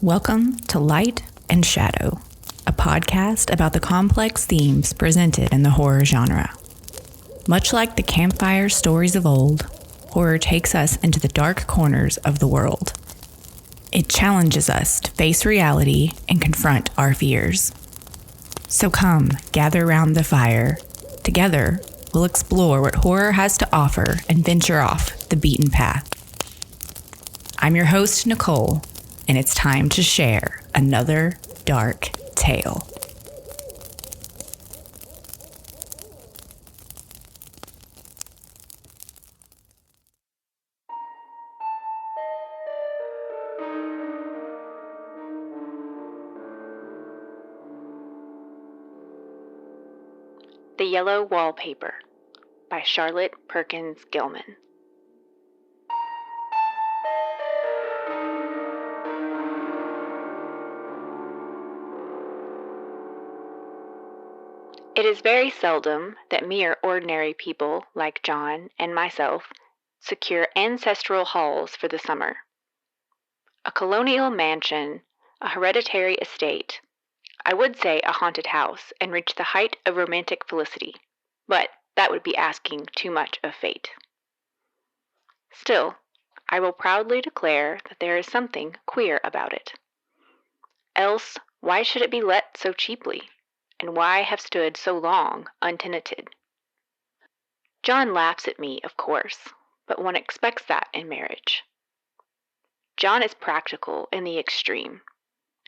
Welcome to Light and Shadow, a podcast about the complex themes presented in the horror genre. Much like the campfire stories of old, horror takes us into the dark corners of the world. It challenges us to face reality and confront our fears. So come, gather around the fire. Together, we'll explore what horror has to offer and venture off the beaten path. I'm your host, Nicole, and it's time to share another dark tale. The Yellow Wallpaper by Charlotte Perkins Gilman. It is very seldom that mere ordinary people like John and myself secure ancestral halls for the summer. A colonial mansion, a hereditary estate, I would say a haunted house, and reach the height of romantic felicity, but that would be asking too much of fate. Still, I will proudly declare that there is something queer about it. Else, why should it be let so cheaply? And why have stood so long untenanted? John laughs at me, of course, but one expects that in marriage. John is practical in the extreme.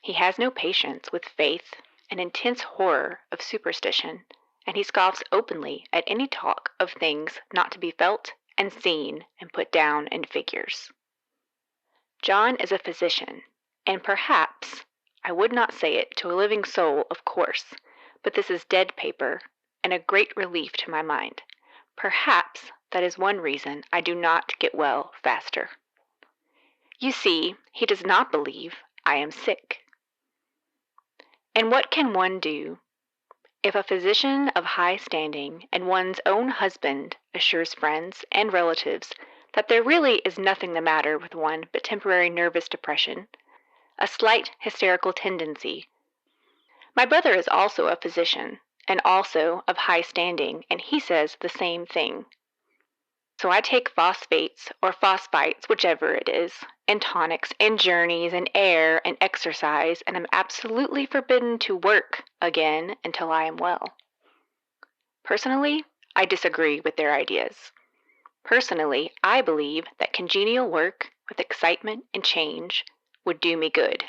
He has no patience with faith, an intense horror of superstition, and he scoffs openly at any talk of things not to be felt and seen and put down in figures. John is a physician, and perhaps, I would not say it to a living soul, of course, but this is dead paper, and a great relief to my mind. Perhaps that is one reason I do not get well faster. You see, he does not believe I am sick. And what can one do? If a physician of high standing and one's own husband assures friends and relatives that there really is nothing the matter with one but temporary nervous depression, a slight hysterical tendency. My brother is also a physician, and also of high standing, and he says the same thing. So I take phosphates or phosphites, whichever it is, and tonics and journeys and air and exercise, and am absolutely forbidden to work again until I am well. Personally, I disagree with their ideas. Personally, I believe that congenial work with excitement and change would do me good.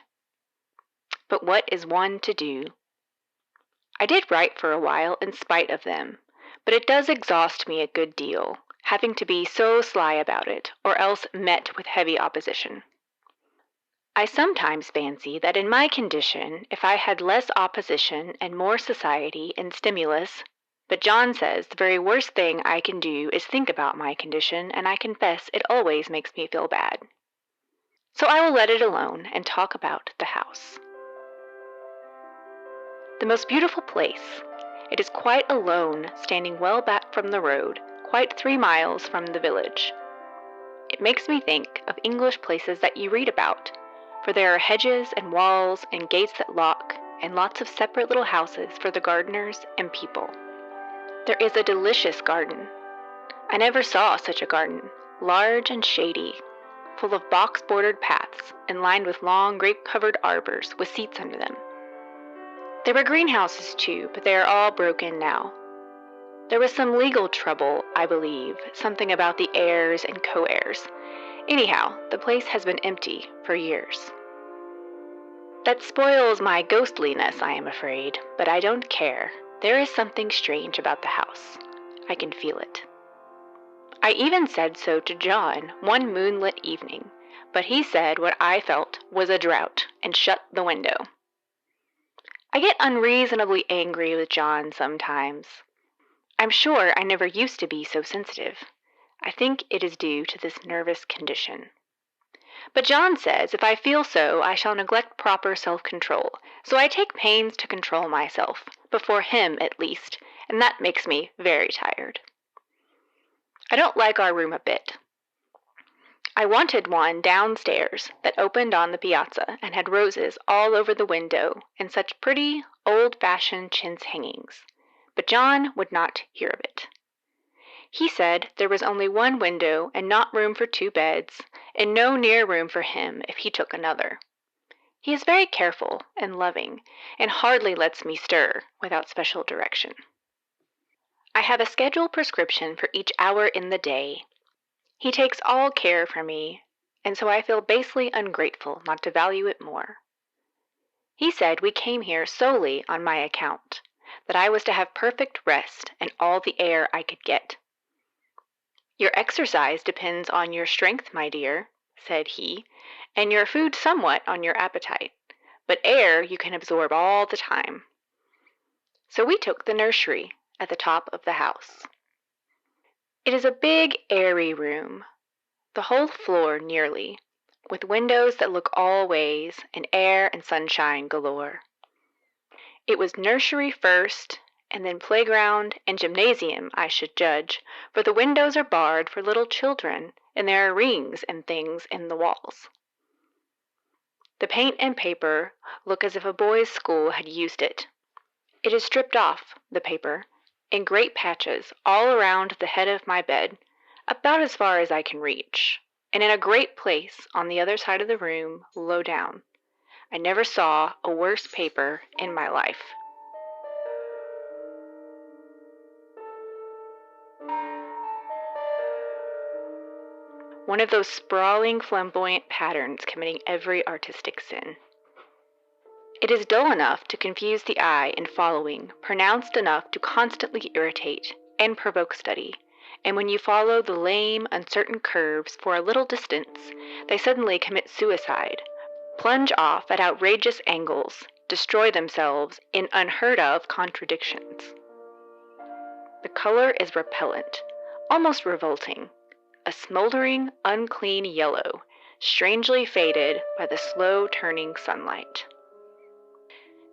But what is one to do? I did write for a while in spite of them, but it does exhaust me a good deal, having to be so sly about it, or else met with heavy opposition. I sometimes fancy that in my condition, if I had less opposition and more society and stimulus, but John says the very worst thing I can do is think about my condition, and I confess it always makes me feel bad. So I will let it alone and talk about the house. The most beautiful place. It is quite alone, standing well back from the road, quite 3 miles from the village. It makes me think of English places that you read about, for there are hedges and walls and gates that lock, and lots of separate little houses for the gardeners and people. There is a delicious garden. I never saw such a garden, large and shady, full of box-bordered paths and lined with long grape-covered arbors with seats under them. There were greenhouses too, but they are all broken now. There was some legal trouble, I believe, something about the heirs and co-heirs. Anyhow, the place has been empty for years. That spoils my ghostliness, I am afraid, but I don't care. There is something strange about the house. I can feel it. I even said so to John one moonlit evening, but he said what I felt was a drought and shut the window. I get unreasonably angry with John sometimes. I'm sure I never used to be so sensitive. I think it is due to this nervous condition. But John says if I feel so, I shall neglect proper self-control, so I take pains to control myself, before him at least, and that makes me very tired. I don't like our room a bit. I wanted one downstairs that opened on the piazza and had roses all over the window and such pretty, old-fashioned chintz hangings, but John would not hear of it. He said there was only one window and not room for 2 beds, and no near room for him if he took another. He is very careful and loving, and hardly lets me stir without special direction. I have a scheduled prescription for each hour in the day. He takes all care for me, and so I feel basely ungrateful not to value it more. He said we came here solely on my account, that I was to have perfect rest and all the air I could get. Your exercise depends on your strength, my dear, said he, and your food somewhat on your appetite, but air you can absorb all the time. So we took the nursery at the top of the house. It is a big, airy room, the whole floor nearly, with windows that look all ways, and air and sunshine galore. It was nursery first, and then playground and gymnasium, I should judge, for the windows are barred for little children, and there are rings and things in the walls. The paint and paper look as if a boys' school had used it. It is stripped off, the paper, in great patches all around the head of my bed, about as far as I can reach, and in a great place on the other side of the room, low down. I never saw a worse paper in my life. One of those sprawling, flamboyant patterns committing every artistic sin. It is dull enough to confuse the eye in following, pronounced enough to constantly irritate and provoke study, and when you follow the lame, uncertain curves for a little distance, they suddenly commit suicide, plunge off at outrageous angles, destroy themselves in unheard-of contradictions. The color is repellent, almost revolting, a smoldering, unclean yellow, strangely faded by the slow-turning sunlight.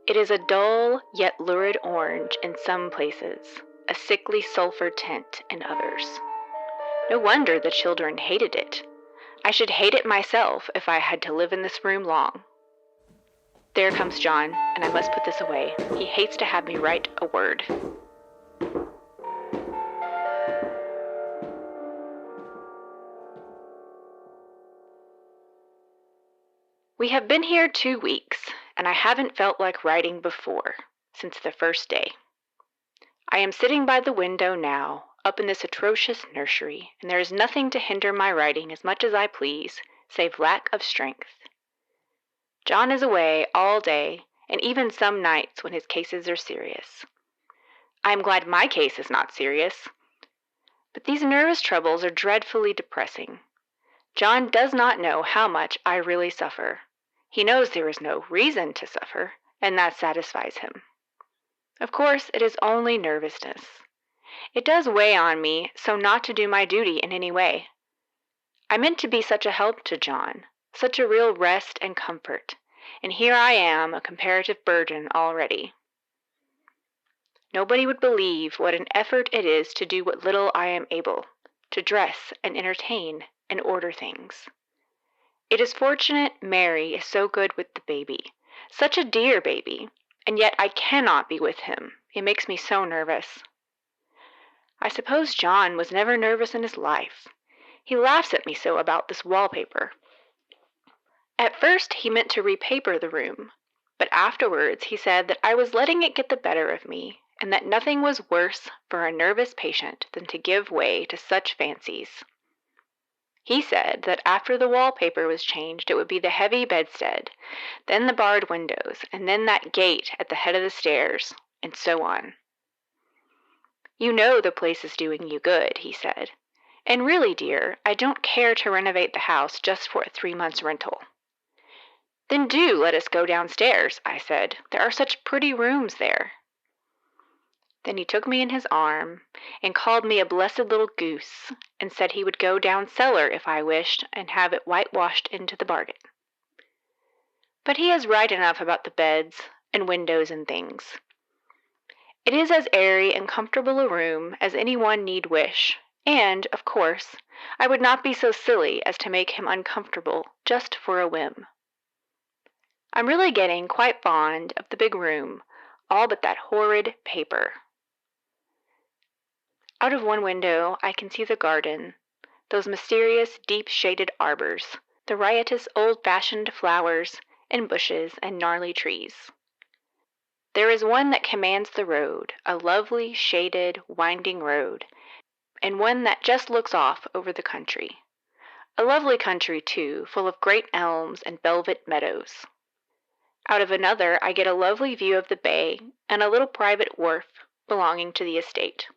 It is a dull yet lurid orange in some places, a sickly sulphur tint in others. No wonder the children hated it. I should hate it myself if I had to live in this room long. There comes John, and I must put this away. He hates to have me write a word. We have been here 2 weeks, and I haven't felt like writing before, since the first day. I am sitting by the window now, up in this atrocious nursery, and there is nothing to hinder my writing as much as I please, save lack of strength. John is away all day, and even some nights when his cases are serious. I am glad my case is not serious. But these nervous troubles are dreadfully depressing. John does not know how much I really suffer. He knows there is no reason to suffer, and that satisfies him. Of course, it is only nervousness. It does weigh on me so not to do my duty in any way. I meant to be such a help to John, such a real rest and comfort, and here I am a comparative burden already. Nobody would believe what an effort it is to do what little I am able, to dress and entertain and order things. It is fortunate Mary is so good with the baby, such a dear baby, and yet I cannot be with him. It makes me so nervous. I suppose John was never nervous in his life. He laughs at me so about this wallpaper. At first he meant to repaper the room, but afterwards he said that I was letting it get the better of me, and that nothing was worse for a nervous patient than to give way to such fancies. He said that after the wallpaper was changed it would be the heavy bedstead, then the barred windows, and then that gate at the head of the stairs, and so on. You know the place is doing you good, he said. And really, dear, I don't care to renovate the house just for a 3 months' rental. Then do let us go downstairs, I said. There are such pretty rooms there. Then he took me in his arm and called me a blessed little goose, and said he would go down cellar if I wished and have it whitewashed into the bargain. But he is right enough about the beds and windows and things. It is as airy and comfortable a room as any one need wish, and, of course, I would not be so silly as to make him uncomfortable just for a whim. I'm really getting quite fond of the big room, all but that horrid paper. Out of one window I can see the garden, those mysterious deep-shaded arbors, the riotous old-fashioned flowers and bushes and gnarly trees. There is one that commands the road, a lovely, shaded, winding road, and one that just looks off over the country. A lovely country, too, full of great elms and velvet meadows. Out of another I get a lovely view of the bay and a little private wharf belonging to the estate.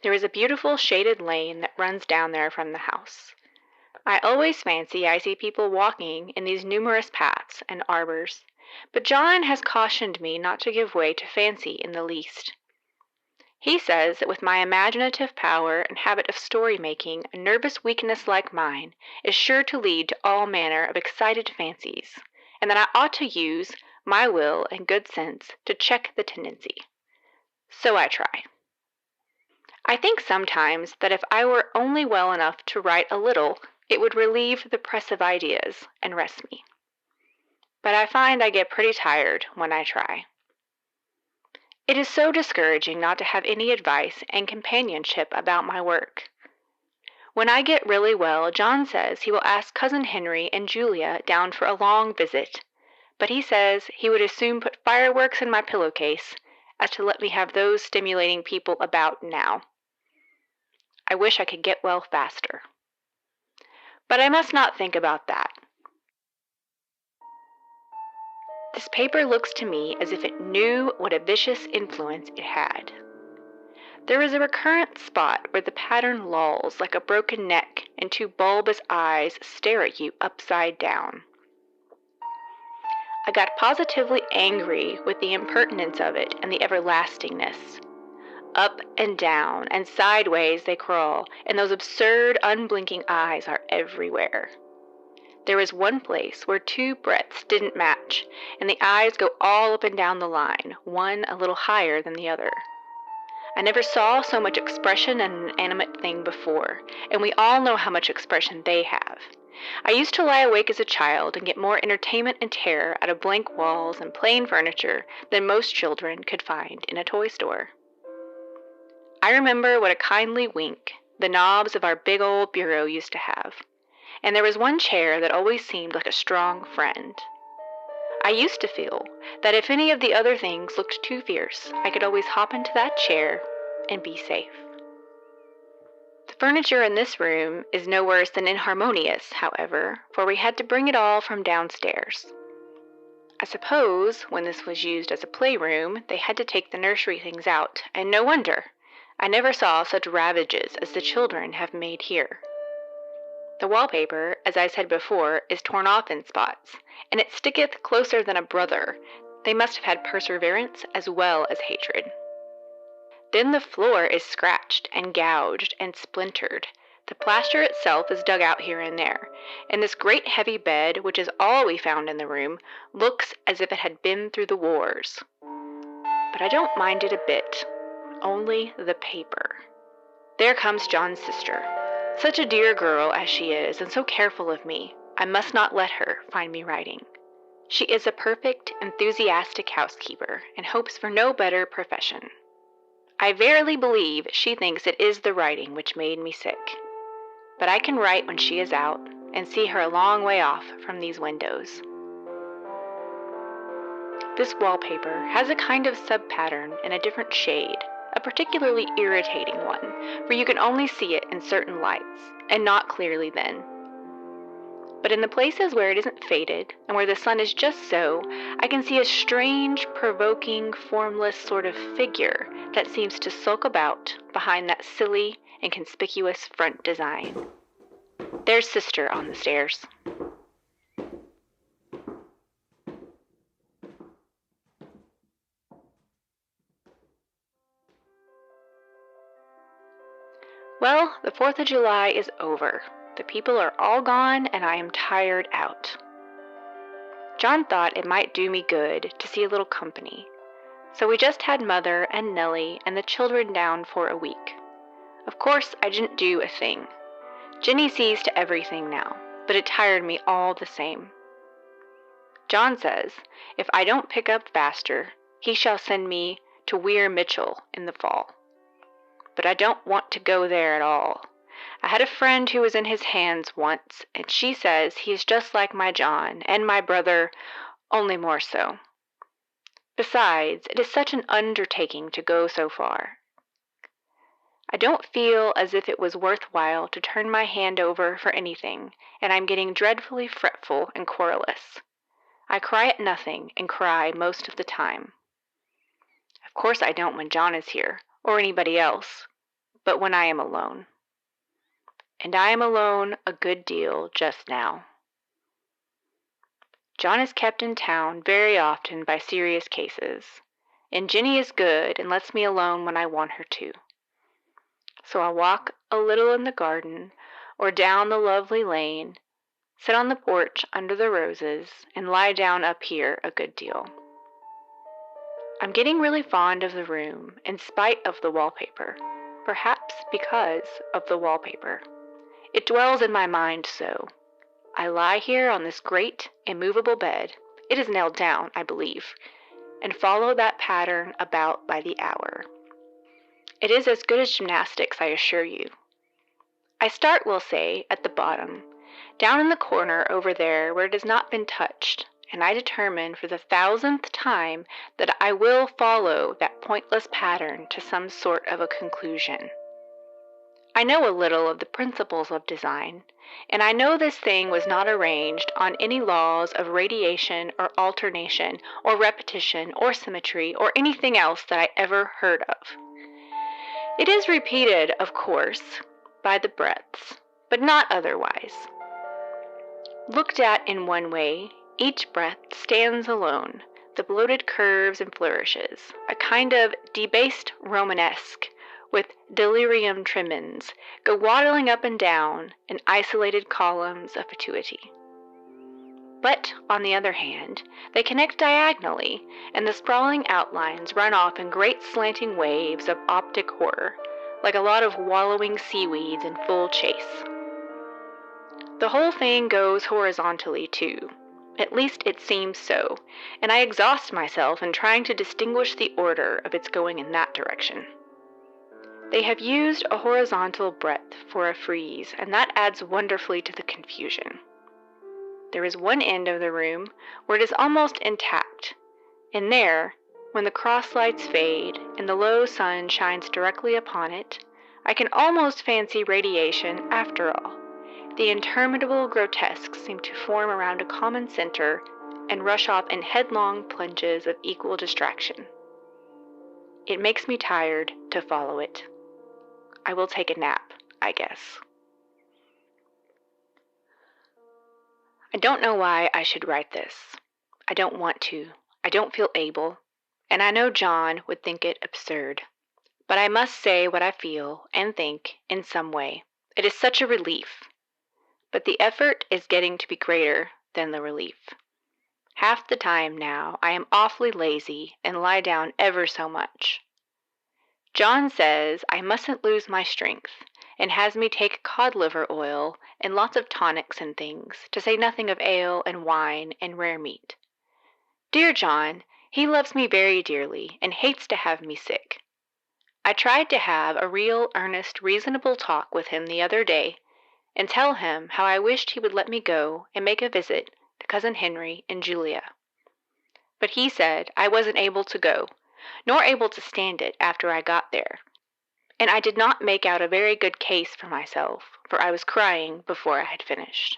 There is a beautiful shaded lane that runs down there from the house. I always fancy I see people walking in these numerous paths and arbors, but John has cautioned me not to give way to fancy in the least. He says that with my imaginative power and habit of story-making, a nervous weakness like mine is sure to lead to all manner of excited fancies, and that I ought to use my will and good sense to check the tendency. So I try. I think sometimes that if I were only well enough to write a little, it would relieve the press of ideas and rest me. But I find I get pretty tired when I try. It is so discouraging not to have any advice and companionship about my work. When I get really well, John says he will ask Cousin Henry and Julia down for a long visit, but he says he would as soon put fireworks in my pillowcase as to let me have those stimulating people about now. I wish I could get well faster. But I must not think about that. This paper looks to me as if it knew what a vicious influence it had. There is a recurrent spot where the pattern lolls like a broken neck and two bulbous eyes stare at you upside down. I got positively angry with the impertinence of it and the everlastingness. Up and down and sideways they crawl, and those absurd, unblinking eyes are everywhere. There is one place where two breadths didn't match, and the eyes go all up and down the line, one a little higher than the other. I never saw so much expression in an animate thing before, and we all know how much expression they have. I used to lie awake as a child and get more entertainment and terror out of blank walls and plain furniture than most children could find in a toy store. I remember what a kindly wink the knobs of our big old bureau used to have, and there was one chair that always seemed like a strong friend. I used to feel that if any of the other things looked too fierce, I could always hop into that chair and be safe. The furniture in this room is no worse than inharmonious, however, for we had to bring it all from downstairs. I suppose when this was used as a playroom, they had to take the nursery things out, and no wonder. I never saw such ravages as the children have made here. The wallpaper, as I said before, is torn off in spots, and it sticketh closer than a brother. They must have had perseverance as well as hatred. Then the floor is scratched and gouged and splintered. The plaster itself is dug out here and there, and this great heavy bed, which is all we found in the room, looks as if it had been through the wars. But I don't mind it a bit, only the paper. There comes John's sister. Such a dear girl as she is, and so careful of me, I must not let her find me writing. She is a perfect, enthusiastic housekeeper, and hopes for no better profession. I verily believe she thinks it is the writing which made me sick. But I can write when she is out, and see her a long way off from these windows. This wallpaper has a kind of sub-pattern in a different shade, a particularly irritating one, for you can only see it in certain lights, and not clearly then. But in the places where it isn't faded, and where the sun is just so, I can see a strange, provoking, formless sort of figure that seems to sulk about behind that silly and conspicuous front design. There's Sister on the stairs. Well, the 4th of July is over. The people are all gone, and I am tired out. John thought it might do me good to see a little company, so we just had Mother and Nellie and the children down for a week. Of course, I didn't do a thing. Jenny sees to everything now, but it tired me all the same. John says, if I don't pick up faster, he shall send me to Weir Mitchell in the fall. But I don't want to go there at all. I had a friend who was in his hands once, and she says he is just like my John and my brother, only more so. Besides, it is such an undertaking to go so far. I don't feel as if it was worthwhile to turn my hand over for anything, and I'm getting dreadfully fretful and querulous. I cry at nothing and cry most of the time. Of course I don't when John is here, or anybody else, but when I am alone. And I am alone a good deal just now. John is kept in town very often by serious cases, and Jenny is good and lets me alone when I want her to. So I'll walk a little in the garden or down the lovely lane, sit on the porch under the roses, and lie down up here a good deal. I'm getting really fond of the room in spite of the wallpaper, perhaps because of the wallpaper. It dwells in my mind so. I lie here on this great, immovable bed, it is nailed down, I believe, and follow that pattern about by the hour. It is as good as gymnastics, I assure you. I start, we'll say, at the bottom, down in the corner over there where it has not been touched, and I determine for the 1000th time that I will follow that pointless pattern to some sort of a conclusion. I know a little of the principles of design, and I know this thing was not arranged on any laws of radiation or alternation or repetition or symmetry or anything else that I ever heard of. It is repeated, of course, by the breadths, but not otherwise. Looked at in one way, each breadth stands alone, the bloated curves and flourishes, a kind of debased Romanesque, with delirium tremens, go waddling up and down in isolated columns of fatuity. But, on the other hand, they connect diagonally, and the sprawling outlines run off in great slanting waves of optic horror, like a lot of wallowing seaweeds in full chase. The whole thing goes horizontally, too. At least it seems so, and I exhaust myself in trying to distinguish the order of its going in that direction. They have used a horizontal breadth for a frieze, and that adds wonderfully to the confusion. There is one end of the room where it is almost intact, and there, when the cross lights fade and the low sun shines directly upon it, I can almost fancy radiation after all. The interminable grotesques seem to form around a common center and rush off in headlong plunges of equal distraction. It makes me tired to follow it. I will take a nap, I guess. I don't know why I should write this. I don't want to. I don't feel able. And I know John would think it absurd. But I must say what I feel and think in some way. It is such a relief. But the effort is getting to be greater than the relief. Half the time now I am awfully lazy and lie down ever so much. John says I mustn't lose my strength, and has me take cod liver oil and lots of tonics and things, to say nothing of ale and wine and rare meat. Dear John, he loves me very dearly and hates to have me sick. I tried to have a real, earnest, reasonable talk with him the other day, and tell him how I wished he would let me go and make a visit to Cousin Henry and Julia. But he said I wasn't able to go, nor able to stand it after I got there, and I did not make out a very good case for myself, for I was crying before I had finished.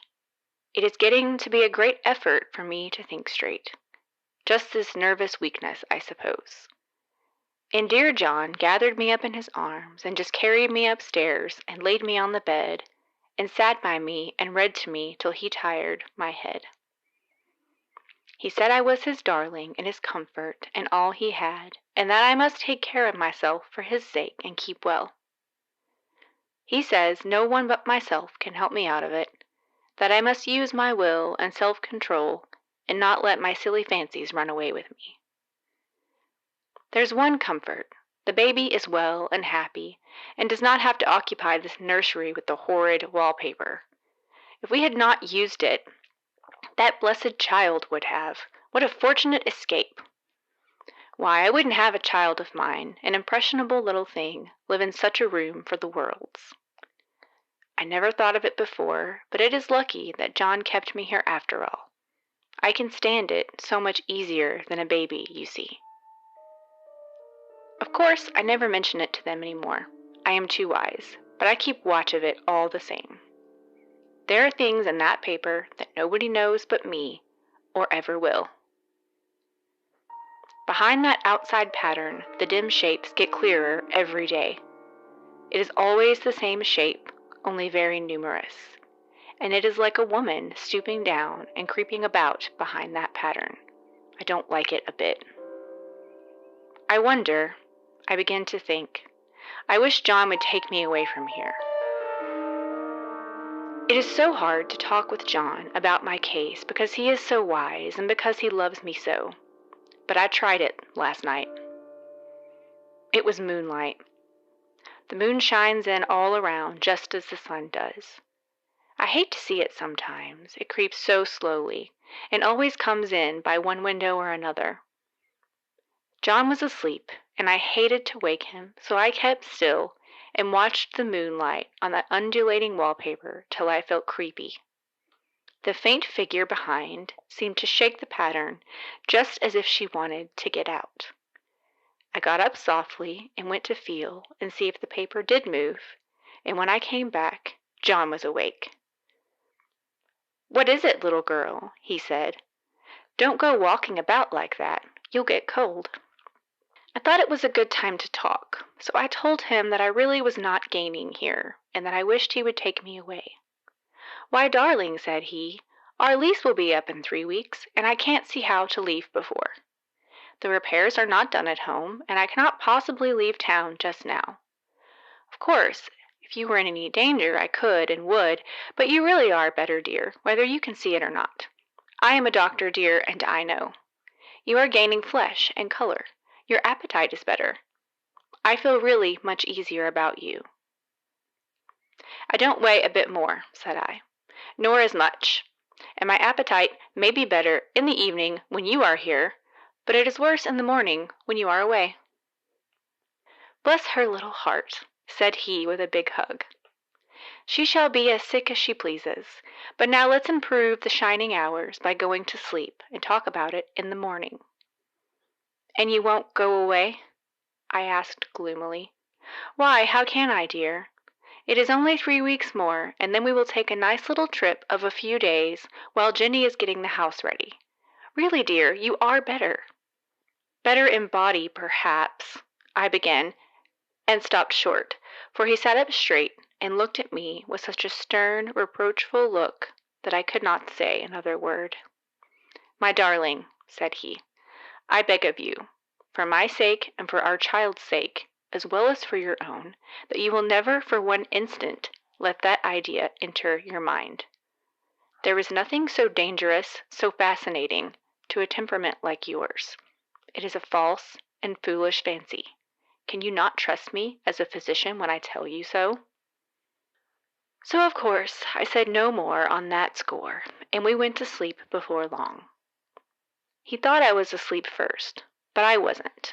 It is getting to be a great effort for me to think straight. Just this nervous weakness, I suppose. And dear John gathered me up in his arms and just carried me upstairs and laid me on the bed and sat by me and read to me till he tired my head. He said I was his darling and his comfort and all he had, and that I must take care of myself for his sake and keep well. He says no one but myself can help me out of it, that I must use my will and self-control and not let my silly fancies run away with me. There's one comfort, The baby is well and happy, and does not have to occupy this nursery with the horrid wallpaper. If we had not used it, that blessed child would have. What a fortunate escape! Why, I wouldn't have a child of mine, an impressionable little thing, live in such a room for the worlds. I never thought of it before, but it is lucky that John kept me here after all. I can stand it so much easier than a baby, you see. Of course, I never mention it to them any more. I am too wise, but I keep watch of it all the same. There are things in that paper that nobody knows but me, or ever will. Behind that outside pattern, the dim shapes get clearer every day. It is always the same shape, only very numerous, and it is like a woman stooping down and creeping about behind that pattern. I don't like it a bit. I wonder, I begin to think, I wish John would take me away from here. It is so hard to talk with John about my case because he is so wise and because he loves me so. But I tried it last night. It was moonlight. The moon shines in all around just as the sun does. I hate to see it sometimes. It creeps so slowly and always comes in by one window or another. John was asleep, and I hated to wake him, so I kept still and watched the moonlight on that undulating wallpaper till I felt creepy. The faint figure behind seemed to shake the pattern just as if she wanted to get out. I got up softly and went to feel and see if the paper did move, and when I came back, John was awake. "What is it, little girl?" he said. "Don't go walking about like that. You'll get cold." I thought it was a good time to talk, so I told him that I really was not gaining here, and that I wished he would take me away. "Why, darling," said he, "our lease will be up in 3 weeks, and I can't see how to leave before. The repairs are not done at home, and I cannot possibly leave town just now. Of course, if you were in any danger, I could and would, but you really are better, dear, whether you can see it or not. I am a doctor, dear, and I know. You are gaining flesh and color. Your appetite is better. I feel really much easier about you." "I don't weigh a bit more," said I, "nor as much, and my appetite may be better in the evening when you are here, but it is worse in the morning when you are away." "Bless her little heart," said he with a big hug. "She shall be as sick as she pleases, but now let's improve the shining hours by going to sleep and talk about it in the morning." "And you won't go away?" I asked gloomily. "Why, how can I, dear? It is only 3 weeks more, and then we will take a nice little trip of a few days while Jenny is getting the house ready. Really, dear, you are better." "Better in body, perhaps," I began, and stopped short, for he sat up straight and looked at me with such a stern, reproachful look that I could not say another word. "My darling," said he, "I beg of you, for my sake and for our child's sake, as well as for your own, that you will never for one instant let that idea enter your mind. There is nothing so dangerous, so fascinating, to a temperament like yours. It is a false and foolish fancy. Can you not trust me as a physician when I tell you so?" So, of course, I said no more on that score, and we went to sleep before long. He thought I was asleep first, but I wasn't.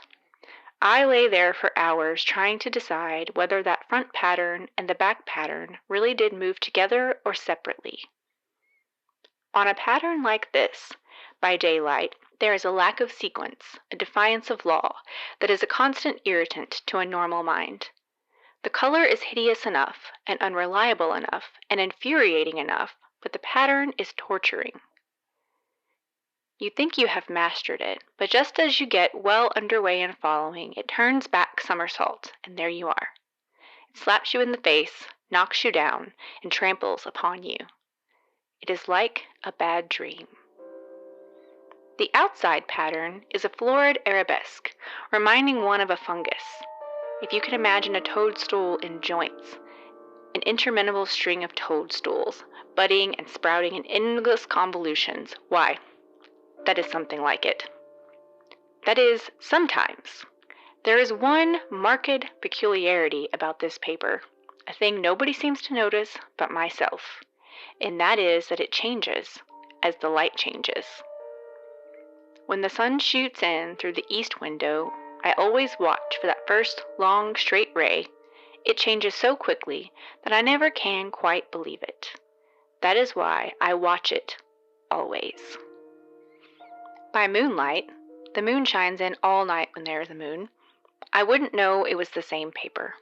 I lay there for hours trying to decide whether that front pattern and the back pattern really did move together or separately. On a pattern like this, by daylight, there is a lack of sequence, a defiance of law, that is a constant irritant to a normal mind. The color is hideous enough, and unreliable enough, and infuriating enough, but the pattern is torturing. You think you have mastered it, but just as you get well under way in following, it turns back somersault, and there you are. It slaps you in the face, knocks you down, and tramples upon you. It is like a bad dream. The outside pattern is a florid arabesque, reminding one of a fungus. If you can imagine a toadstool in joints, an interminable string of toadstools, budding and sprouting in endless convolutions, why, that is something like it. That is, sometimes. There is one marked peculiarity about this paper, a thing nobody seems to notice but myself, and that is that it changes as the light changes. When the sun shoots in through the east window, I always watch for that first long straight ray. It changes so quickly that I never can quite believe it. That is why I watch it always. By moonlight, the moon shines in all night when there is a moon, I wouldn't know it was the same paper.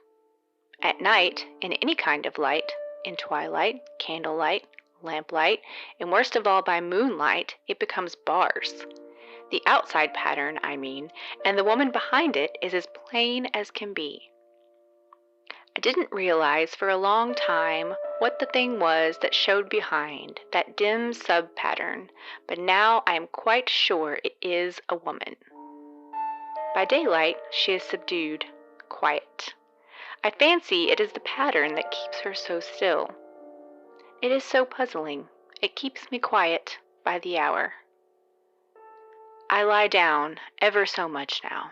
At night, in any kind of light, in twilight, candlelight, lamplight, and worst of all by moonlight, it becomes bars. The outside pattern, I mean, and the woman behind it is as plain as can be. I didn't realize for a long time what the thing was that showed behind that dim sub-pattern, but now I am quite sure it is a woman. By daylight, she is subdued, quiet. I fancy it is the pattern that keeps her so still. It is so puzzling. It keeps me quiet by the hour. I lie down ever so much now.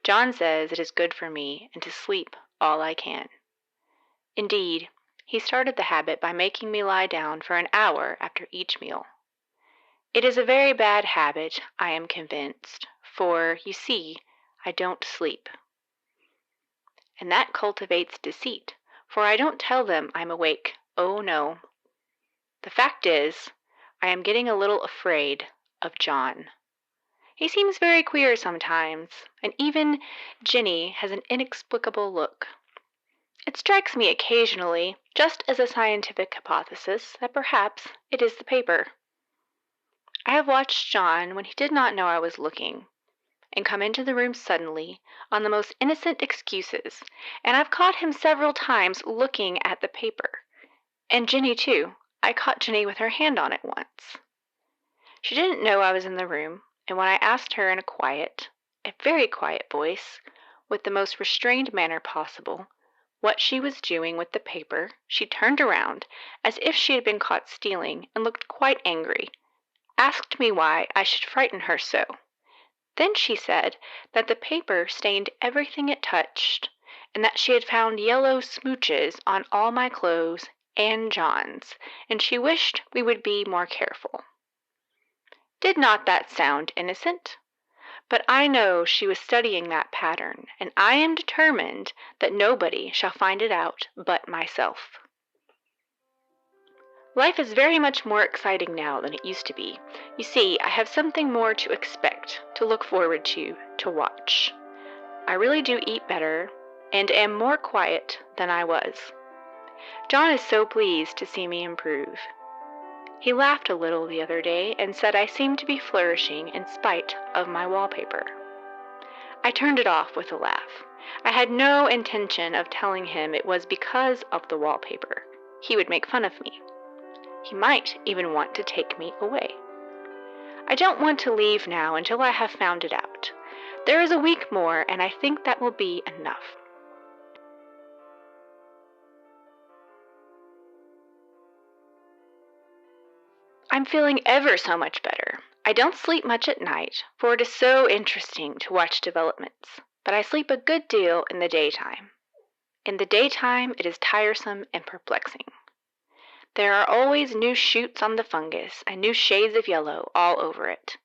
John says it is good for me and to sleep all I can. Indeed, he started the habit by making me lie down for an hour after each meal. It is a very bad habit, I am convinced, for, you see, I don't sleep. And that cultivates deceit, for I don't tell them I'm awake. Oh, no. The fact is, I am getting a little afraid of John. He seems very queer sometimes, and even Jenny has an inexplicable look. It strikes me occasionally, just as a scientific hypothesis, that perhaps it is the paper. I have watched John when he did not know I was looking, and come into the room suddenly on the most innocent excuses, and I've caught him several times looking at the paper. And Jenny, too. I caught Jenny with her hand on it once. She didn't know I was in the room, and when I asked her in a very quiet voice, with the most restrained manner possible, what she was doing with the paper, she turned around, as if she had been caught stealing, and looked quite angry, asked me why I should frighten her so. Then she said that the paper stained everything it touched, and that she had found yellow smooches on all my clothes and John's, and she wished we would be more careful. Did not that sound innocent? But I know she was studying that pattern, and I am determined that nobody shall find it out but myself. Life is very much more exciting now than it used to be. You see, I have something more to expect, to look forward to watch. I really do eat better, and am more quiet than I was. John is so pleased to see me improve. He laughed a little the other day and said I seemed to be flourishing in spite of my wallpaper. I turned it off with a laugh. I had no intention of telling him it was because of the wallpaper. He would make fun of me. He might even want to take me away. I don't want to leave now until I have found it out. There is a week more, and I think that will be enough. I'm feeling ever so much better. I don't sleep much at night, for it is so interesting to watch developments, but I sleep a good deal in the daytime. In the daytime, it is tiresome and perplexing. There are always new shoots on the fungus and new shades of yellow all over it.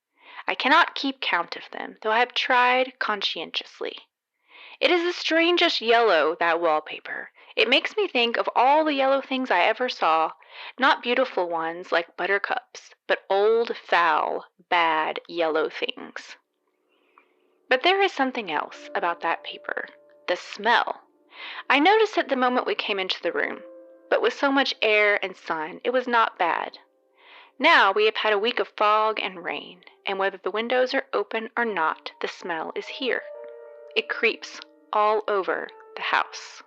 I cannot keep count of them, though I have tried conscientiously. It is the strangest yellow, that wallpaper. It makes me think of all the yellow things I ever saw, not beautiful ones like buttercups, but old, foul, bad yellow things. But there is something else about that paper, the smell. I noticed it the moment we came into the room, but with so much air and sun, it was not bad. Now we have had a week of fog and rain, and whether the windows are open or not, the smell is here. It creeps all over the house.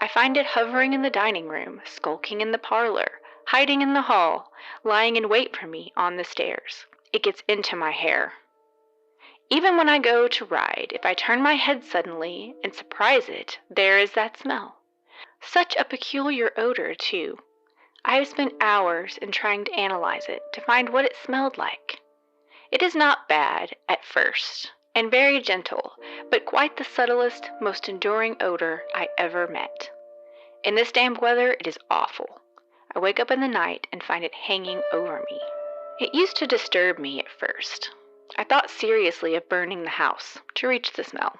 I find it hovering in the dining room, skulking in the parlor, hiding in the hall, lying in wait for me on the stairs. It gets into my hair. Even when I go to ride, if I turn my head suddenly and surprise it, there is that smell. Such a peculiar odor, too. I have spent hours in trying to analyze it, to find what it smelled like. It is not bad at first, and very gentle, but quite the subtlest, most enduring odor I ever met. In this damp weather, it is awful. I wake up in the night and find it hanging over me. It used to disturb me at first. I thought seriously of burning the house to reach the smell.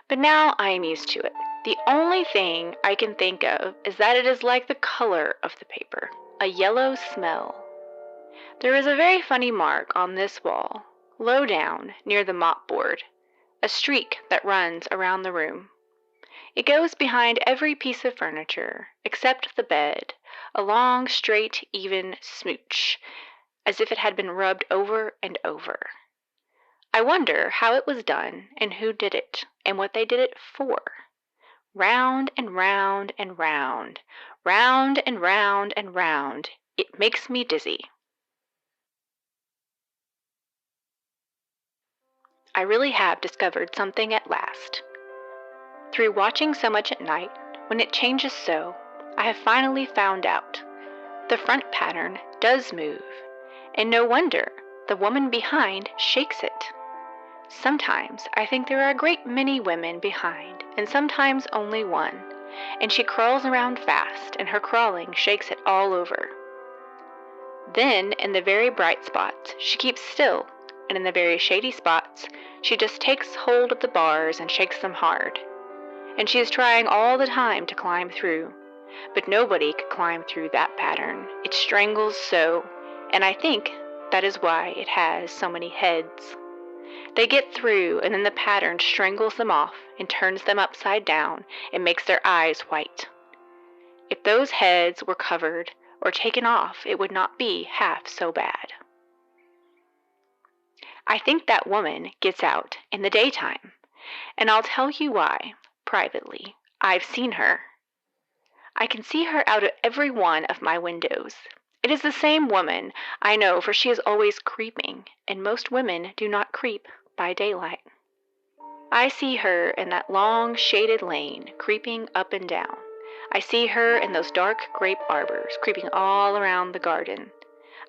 But now I am used to it. The only thing I can think of is that it is like the color of the paper, a yellow smell. There is a very funny mark on this wall, low down near the mopboard, a streak that runs around the room. It goes behind every piece of furniture, except the bed, a long, straight, even smooch, as if it had been rubbed over and over. I wonder how it was done, and who did it, and what they did it for. Round and round and round, round and round and round. It makes me dizzy. I really have discovered something at last. Through watching so much at night, when it changes so, I have finally found out. The front pattern does move, and no wonder the woman behind shakes it. Sometimes I think there are a great many women behind, and sometimes only one, and she crawls around fast, and her crawling shakes it all over. Then, in the very bright spots, she keeps still, and in the very shady spots, she just takes hold of the bars and shakes them hard. And she is trying all the time to climb through, but nobody could climb through that pattern. It strangles so, and I think that is why it has so many heads. They get through, and then the pattern strangles them off and turns them upside down and makes their eyes white. If those heads were covered or taken off, it would not be half so bad. I think that woman gets out in the daytime, and I'll tell you why, privately. I've seen her. I can see her out of every one of my windows. It is the same woman, I know, for she is always creeping, and most women do not creep by daylight. I see her in that long, shaded lane, creeping up and down. I see her in those dark grape arbors, creeping all around the garden.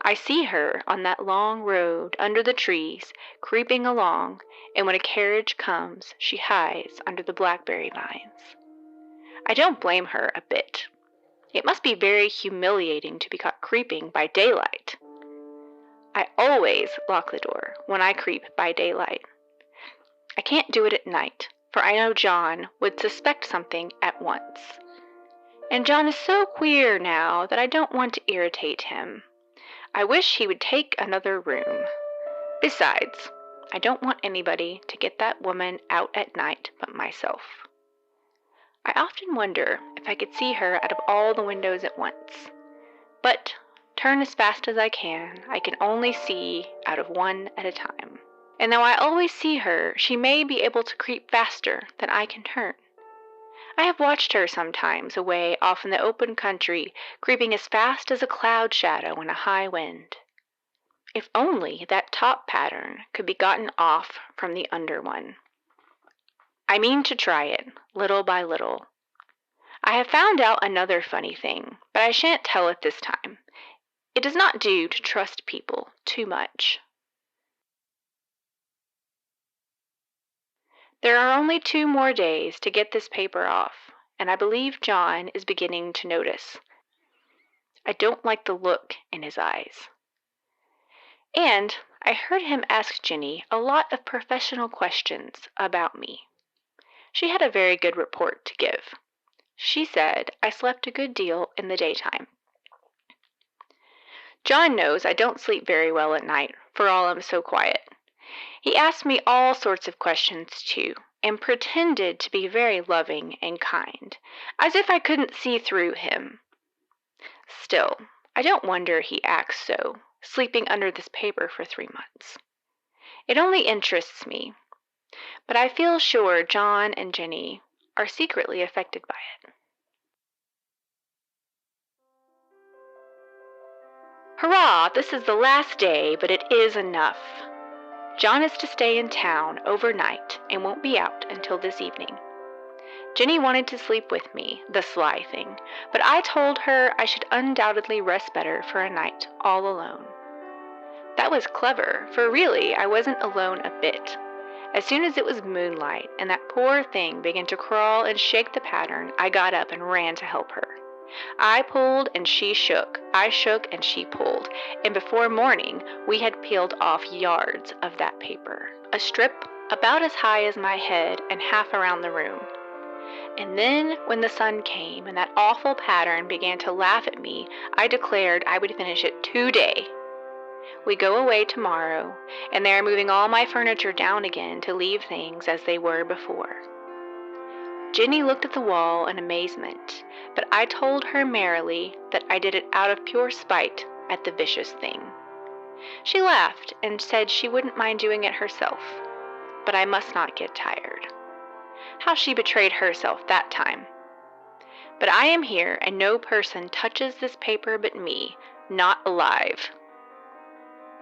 I see her on that long road, under the trees, creeping along, and when a carriage comes, she hides under the blackberry vines. I don't blame her a bit. It must be very humiliating to be caught creeping by daylight. I always lock the door when I creep by daylight. I can't do it at night, for I know John would suspect something at once. And John is so queer now that I don't want to irritate him. I wish he would take another room. Besides, I don't want anybody to get that woman out at night but myself. I often wonder if I could see her out of all the windows at once. But, turn as fast as I can only see out of one at a time. And though I always see her, she may be able to creep faster than I can turn. I have watched her sometimes away off in the open country, creeping as fast as a cloud shadow in a high wind. If only that top pattern could be gotten off from the under one. I mean to try it, little by little. I have found out another funny thing, but I shan't tell it this time. It does not do to trust people too much. There are only 2 more days to get this paper off, and I believe John is beginning to notice. I don't like the look in his eyes. And I heard him ask Jenny a lot of professional questions about me. She had a very good report to give. She said I slept a good deal in the daytime. John knows I don't sleep very well at night, for all I'm so quiet. He asked me all sorts of questions, too, and pretended to be very loving and kind, as if I couldn't see through him. Still, I don't wonder he acts so, sleeping under this paper for 3 months. It only interests me, but I feel sure John and Jenny are secretly affected by it. Hurrah! This is the last day, but it is enough. John is to stay in town overnight and won't be out until this evening. Jenny wanted to sleep with me, the sly thing, but I told her I should undoubtedly rest better for a night all alone. That was clever, for really I wasn't alone a bit. As soon as it was moonlight and that poor thing began to crawl and shake the pattern, I got up and ran to help her. I pulled and she shook. I shook and she pulled. And before morning, we had peeled off yards of that paper, a strip about as high as my head and half around the room. And then, when the sun came and that awful pattern began to laugh at me, I declared I would finish it today. We go away tomorrow, and they are moving all my furniture down again to leave things as they were before. Jenny looked at the wall in amazement, but I told her merrily that I did it out of pure spite at the vicious thing. She laughed and said she wouldn't mind doing it herself, but I must not get tired. How she betrayed herself that time. But I am here, and no person touches this paper but me, not alive.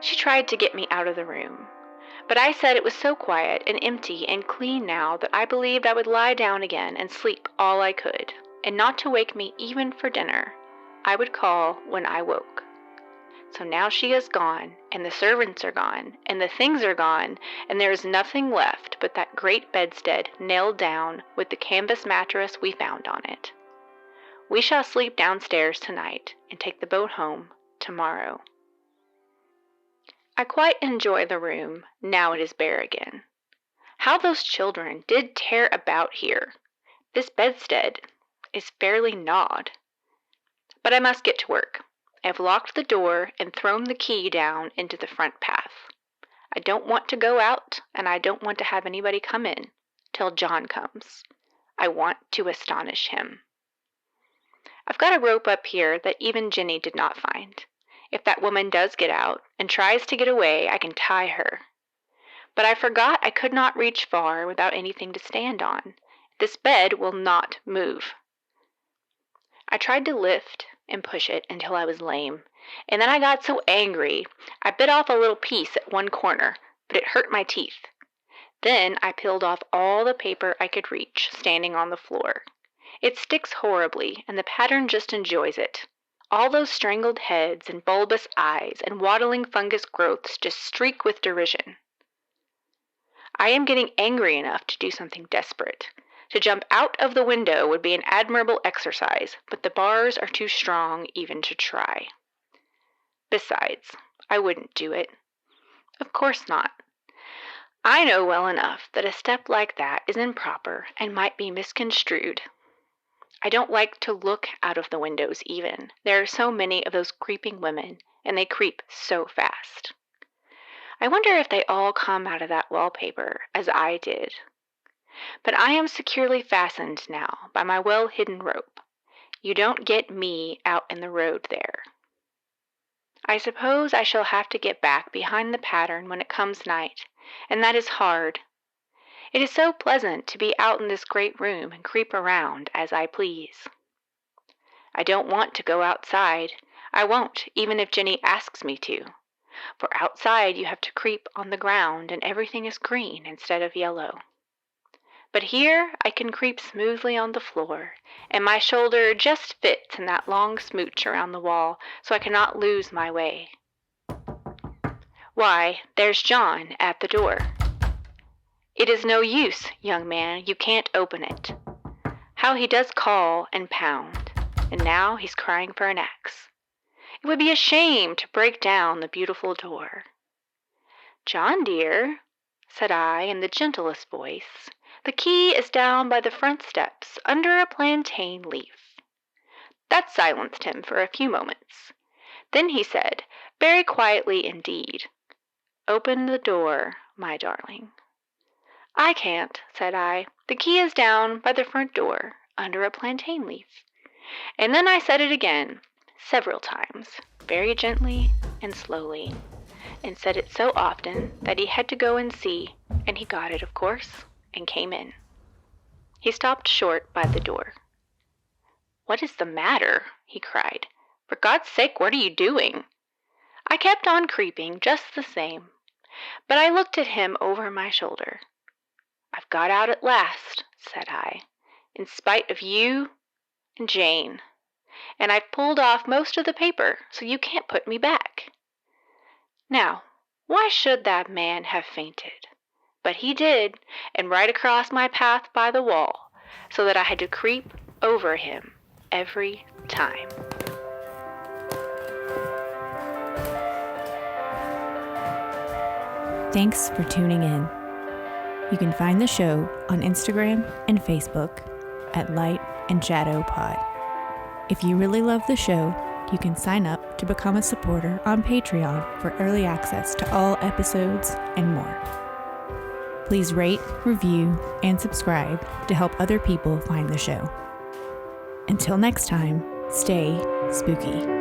She tried to get me out of the room, but I said it was so quiet and empty and clean now that I believed I would lie down again and sleep all I could, and not to wake me even for dinner. I would call when I woke. So now she is gone, and the servants are gone, and the things are gone, and there is nothing left but that great bedstead nailed down with the canvas mattress we found on it. We shall sleep downstairs tonight and take the boat home tomorrow. I quite enjoy the room, now it is bare again. How those children did tear about here! This bedstead is fairly gnawed. But I must get to work. I have locked the door and thrown the key down into the front path. I don't want to go out, and I don't want to have anybody come in till John comes. I want to astonish him. I've got a rope up here that even Jenny did not find. If that woman does get out and tries to get away, I can tie her. But I forgot I could not reach far without anything to stand on. This bed will not move. I tried to lift and push it until I was lame, and then I got so angry I bit off a little piece at one corner, but it hurt my teeth. Then I peeled off all the paper I could reach, standing on the floor. It sticks horribly, and the pattern just enjoys it. All those strangled heads and bulbous eyes and waddling fungus growths just streak with derision. I am getting angry enough to do something desperate. To jump out of the window would be an admirable exercise, but the bars are too strong even to try. Besides, I wouldn't do it. Of course not. I know well enough that a step like that is improper and might be misconstrued. I don't like to look out of the windows even. There are so many of those creeping women, and they creep so fast. I wonder if they all come out of that wallpaper, as I did. But I am securely fastened now by my well-hidden rope. You don't get me out in the road there. I suppose I shall have to get back behind the pattern when it comes night, and that is hard. It is so pleasant to be out in this great room and creep around as I please. I don't want to go outside. I won't, even if Jenny asks me to. For outside you have to creep on the ground and everything is green instead of yellow. But here I can creep smoothly on the floor, and my shoulder just fits in that long smooch around the wall, so I cannot lose my way. Why, there's John at the door. It is no use, young man, you can't open it. How he does call and pound, and now he's crying for an axe. It would be a shame to break down the beautiful door. John, dear, said I in the gentlest voice, the key is down by the front steps, under a plantain leaf. That silenced him for a few moments. Then he said, very quietly indeed, open the door, my darling. I can't, said I. The key is down by the front door, under a plantain leaf. And then I said it again, several times, very gently and slowly, and said it so often that he had to go and see, and he got it, of course, and came in. He stopped short by the door. What is the matter? He cried. For God's sake, what are you doing? I kept on creeping just the same, but I looked at him over my shoulder. I've got out at last, said I, in spite of you and Jane, and I've pulled off most of the paper, so you can't put me back. Now, why should that man have fainted? But he did, and right across my path by the wall, so that I had to creep over him every time. Thanks for tuning in. You can find the show on Instagram and Facebook at Light and Shadow Pod. If you really love the show, you can sign up to become a supporter on Patreon for early access to all episodes and more. Please rate, review, and subscribe to help other people find the show. Until next time, stay spooky.